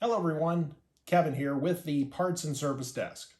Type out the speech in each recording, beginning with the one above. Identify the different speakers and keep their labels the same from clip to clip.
Speaker 1: Hello everyone, Kevin here with the Parts and Service Desk.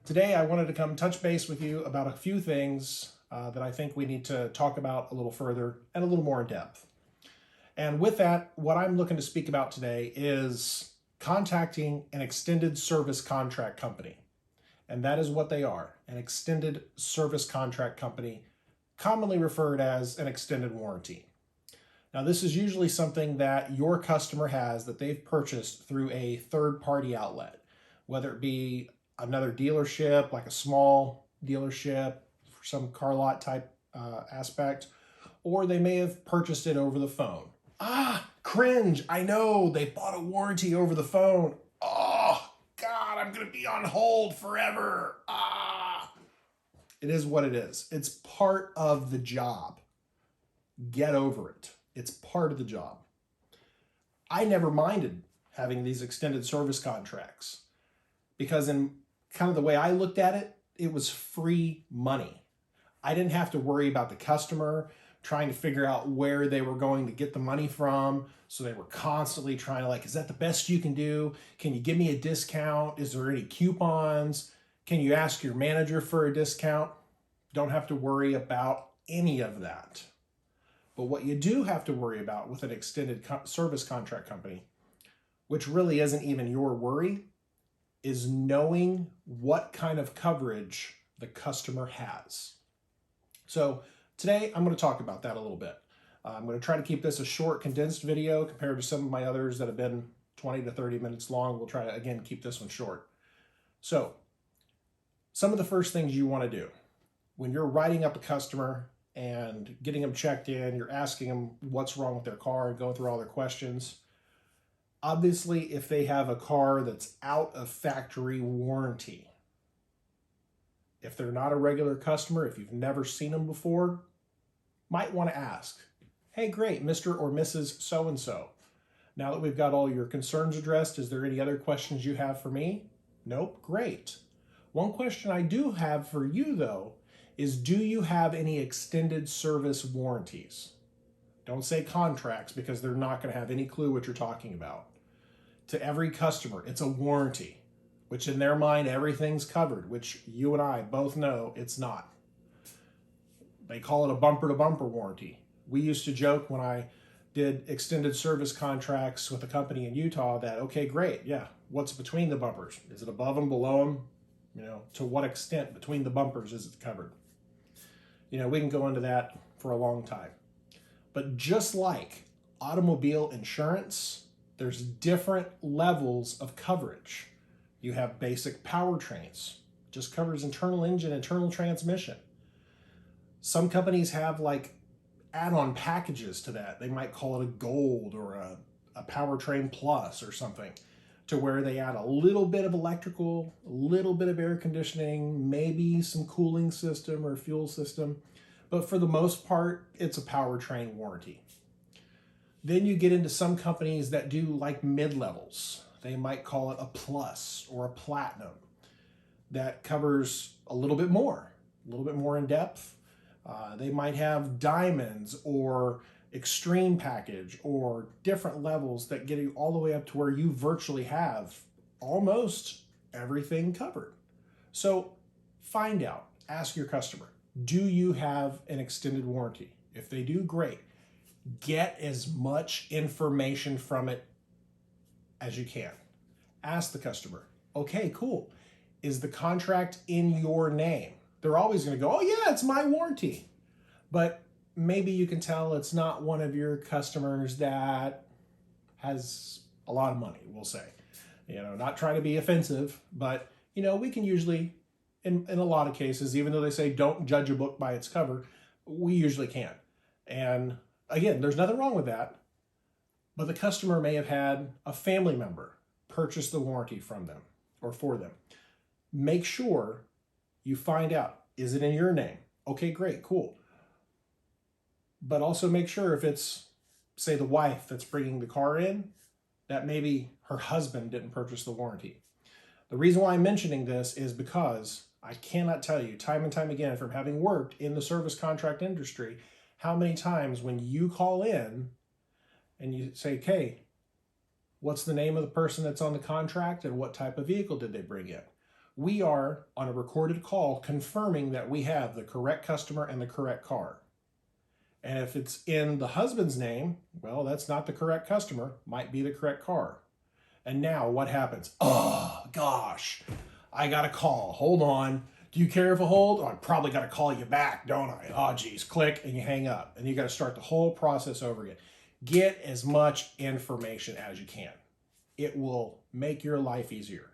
Speaker 1: Today I wanted to come touch base with you about a few things that I think we need to talk about a little further and a little more in depth. And with that, what I'm looking to speak about today is contacting an extended service contract company. And that is what they are, an extended service contract company, commonly referred as an extended warranty. Now, this is usually something that your customer has that they've purchased through a third-party outlet, whether it be another dealership, like a small dealership for some car lot type aspect, or they may have purchased it over the phone. Cringe, I know, they bought a warranty over the phone. Oh, God, I'm going to be on hold forever. It is what it is. It's part of the job. Get over it. It's part of the job. I never minded having these extended service contracts because in kind of the way I looked at it, it was free money. I didn't have to worry about the customer trying to figure out where they were going to get the money from. So they were constantly trying to is that the best you can do? Can you give me a discount? Is there any coupons? Can you ask your manager for a discount? Don't have to worry about any of that. But what you do have to worry about with an extended service contract company, which really isn't even your worry, is knowing what kind of coverage the customer has. So today I'm going to talk about that a little bit. I'm going to try to keep this a short, condensed video compared to some of my others that have been 20 to 30 minutes long. We'll try to, again, keep this one short. So some of the first things you want to do when you're writing up a customer and getting them checked in, you're asking them what's wrong with their car and going through all their questions. Obviously, if they have a car that's out of factory warranty, if they're not a regular customer, if you've never seen them before, might want to ask, hey, great, Mr. or Mrs. So-and-so. Now that we've got all your concerns addressed, is there any other questions you have for me? Nope, great. One question I do have for you, though, is do you have any extended service warranties? Don't say contracts because they're not going to have any clue what you're talking about. To every customer, it's a warranty, which in their mind, everything's covered, which you and I both know it's not. They call it a bumper-to-bumper warranty. We used to joke when I did extended service contracts with a company in Utah that, okay, great, yeah, what's between the bumpers? Is it above them, below them? To what extent between the bumpers is it covered? We can go into that for a long time. But just like automobile insurance, there's different levels of coverage. You have basic powertrains, just covers internal engine, internal transmission. Some companies have add-on packages to that. They might call it a gold or a powertrain plus or something, to where they add a little bit of electrical, a little bit of air conditioning, maybe some cooling system or fuel system. But for the most part, it's a powertrain warranty. Then you get into some companies that do mid-levels. They might call it a plus or a platinum that covers a little bit more in depth. They might have diamonds or extreme package or different levels that get you all the way up to where you virtually have almost everything covered. So find out, ask your customer, do you have an extended warranty? If they do, great. Get as much information from it as you can. Ask the customer, okay, cool. Is the contract in your name? They're always going to go, oh yeah, it's my warranty. But maybe you can tell it's not one of your customers that has a lot of money, we'll say. Not trying to be offensive, but we can usually, in a lot of cases, even though they say don't judge a book by its cover, we usually can. And again, there's nothing wrong with that, but the customer may have had a family member purchase the warranty from them or for them. Make sure you find out, is it in your name? Okay, great, cool. But also make sure if it's, say, the wife that's bringing the car in, that maybe her husband didn't purchase the warranty. The reason why I'm mentioning this is because I cannot tell you time and time again from having worked in the service contract industry, how many times when you call in and you say, okay, What's the name of the person that's on the contract and what type of vehicle did they bring in? We are on a recorded call confirming that we have the correct customer and the correct car. And if it's in the husband's name, well, that's not the correct customer, might be the correct car. And now what happens? Oh, gosh, I got a call. Hold on. Do you care if I hold? Oh, I probably got to call you back, don't I? Oh, geez, click, and you hang up. And you got to start the whole process over again. Get as much information as you can. It will make your life easier.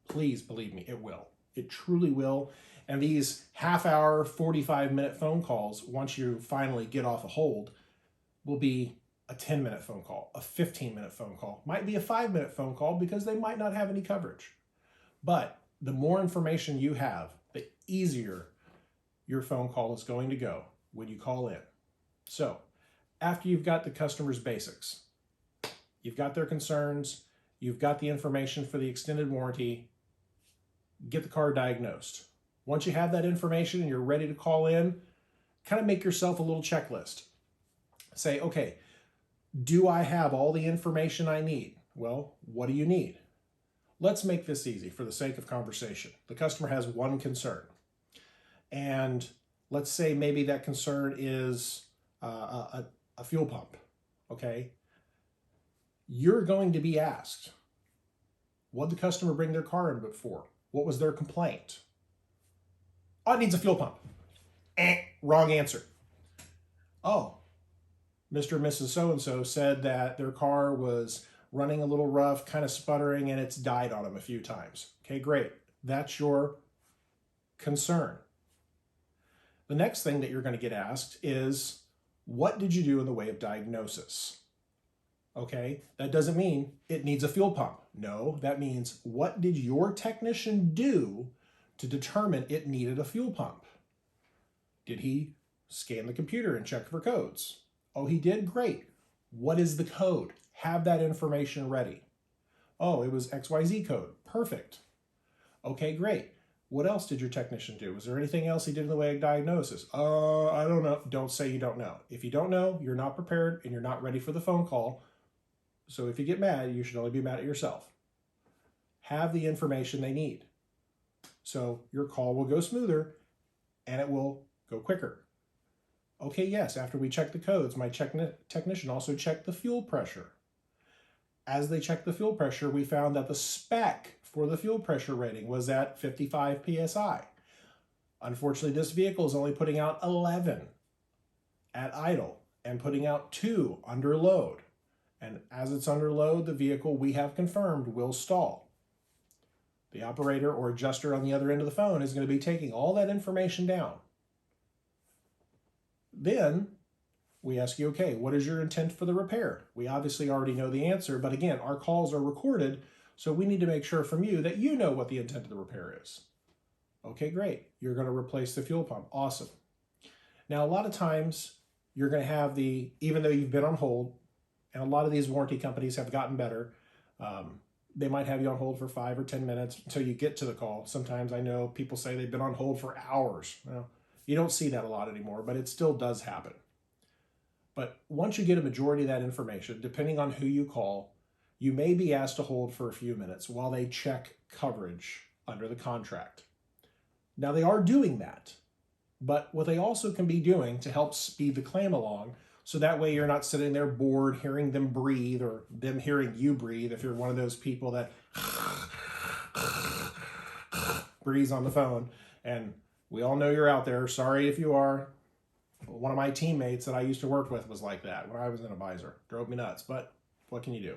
Speaker 1: Please believe me, it will. It truly will. And these half-hour, 45-minute phone calls, once you finally get off a hold, will be a 10-minute phone call, a 15-minute phone call, might be a 5-minute phone call because they might not have any coverage. But the more information you have, the easier your phone call is going to go when you call in. So after you've got the customer's basics, you've got their concerns, you've got the information for the extended warranty, get the car diagnosed. Once you have that information and you're ready to call in, kind of make yourself a little checklist. Say, okay, do I have all the information I need? Well, what do you need? Let's make this easy for the sake of conversation. The customer has one concern. And let's say maybe that concern is a fuel pump, okay? You're going to be asked, what did the customer bring their car in for? What was their complaint? Oh, it needs a fuel pump. Wrong answer. Oh, Mr. and Mrs. So-and-so said that their car was running a little rough, kind of sputtering, and it's died on them a few times. Okay, great. That's your concern. The next thing that you're going to get asked is, what did you do in the way of diagnosis? Okay, that doesn't mean it needs a fuel pump. No, that means what did your technician do to determine it needed a fuel pump? Did he scan the computer and check for codes? Oh, he did? Great. What is the code? Have that information ready. Oh, it was XYZ code. Perfect. Okay, great. What else did your technician do? Was there anything else he did in the way of diagnosis? I don't know. Don't say you don't know. If you don't know, you're not prepared and you're not ready for the phone call. So if you get mad, you should only be mad at yourself. Have the information they need. So your call will go smoother and it will go quicker. Okay, yes, after we check the codes, my technician also checked the fuel pressure. As they checked the fuel pressure, we found that the spec for the fuel pressure rating was at 55 PSI. Unfortunately, this vehicle is only putting out 11 at idle and putting out 2 under load. And as it's under load, the vehicle we have confirmed will stall. The operator or adjuster on the other end of the phone is going to be taking all that information down. Then we ask you, okay, what is your intent for the repair? We obviously already know the answer, but again, our calls are recorded, so we need to make sure from you that you know what the intent of the repair is. Okay, great. You're going to replace the fuel pump. Awesome. Now, a lot of times you're going to have even though you've been on hold, and a lot of these warranty companies have gotten better, they might have you on hold for 5 or 10 minutes until you get to the call. Sometimes I know people say they've been on hold for hours. Well, you don't see that a lot anymore, but it still does happen. But once you get a majority of that information, depending on who you call, you may be asked to hold for a few minutes while they check coverage under the contract. Now, they are doing that, but what they also can be doing to help speed the claim along, so that way you're not sitting there bored hearing them breathe or them hearing you breathe if you're one of those people that breathes on the phone. And we all know you're out there. Sorry if you are. One of my teammates that I used to work with was like that when I was an advisor. Drove me nuts, but what can you do?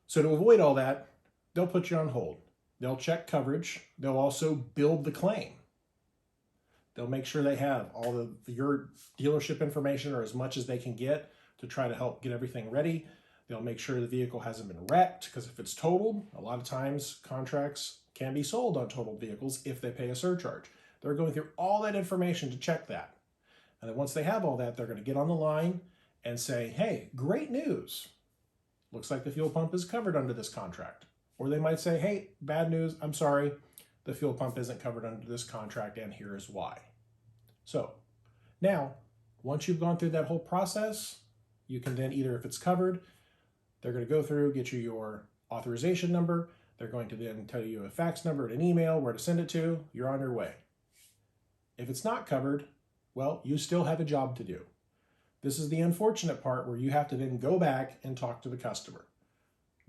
Speaker 1: So to avoid all that, they'll put you on hold. They'll check coverage. They'll also build the claim. They'll make sure they have all your dealership information or as much as they can get to try to help get everything ready. They'll make sure the vehicle hasn't been wrecked, because if it's totaled, a lot of times contracts can be sold on totaled vehicles if they pay a surcharge. They're going through all that information to check that. And then once they have all that, they're going to get on the line and say, hey, great news. Looks like the fuel pump is covered under this contract. Or they might say, hey, bad news, I'm sorry, the fuel pump isn't covered under this contract, and here is why. So now, once you've gone through that whole process, you can then either, if it's covered, They're going to go through, get you your authorization number. They're going to then tell you a fax number and an email where to send it to. You're on your way. If it's not covered, well, you still have a job to do. This is the unfortunate part where you have to then go back and talk to the customer.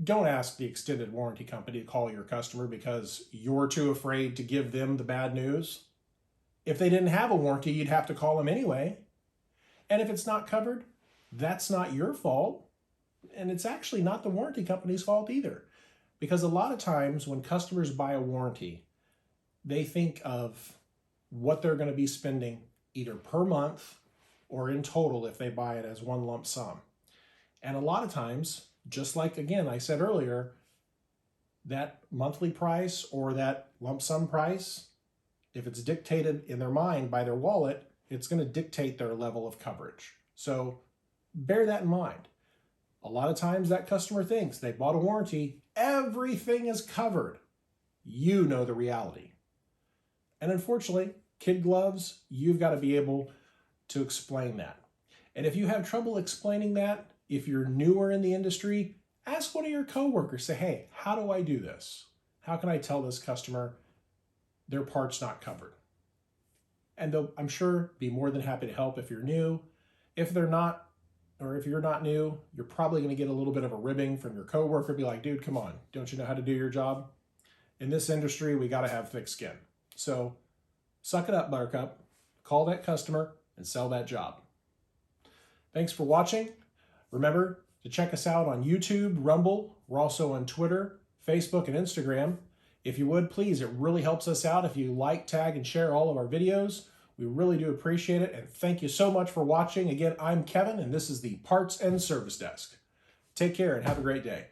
Speaker 1: Don't ask the extended warranty company to call your customer because you're too afraid to give them the bad news. If they didn't have a warranty, you'd have to call them anyway. And if it's not covered, that's not your fault. And it's actually not the warranty company's fault either. Because a lot of times when customers buy a warranty, they think of what they're going to be spending either per month or in total if they buy it as one lump sum. And a lot of times, just like, again, I said earlier, that monthly price or that lump sum price, if it's dictated in their mind by their wallet, it's going to dictate their level of coverage. So bear that in mind. A lot of times that customer thinks they bought a warranty, everything is covered. You know the reality. And unfortunately, kid gloves, you've got to be able to explain that. And if you have trouble explaining that, if you're newer in the industry, ask one of your coworkers, say, hey, how do I do this? How can I tell this customer their part's not covered? And they'll, I'm sure, be more than happy to help if you're new. If they're not, or if you're not new, you're probably going to get a little bit of a ribbing from your coworker, be like, dude, come on, don't you know how to do your job? In this industry, we got to have thick skin. So suck it up, Buttercup. Call that customer and sell that job. Thanks for watching. Remember to check us out on YouTube, Rumble. We're also on Twitter, Facebook, and Instagram. If you would, please, it really helps us out if you like, tag, and share all of our videos. We really do appreciate it, and thank you so much for watching. Again, I'm Kevin, and this is the Parts and Service Desk. Take care and have a great day.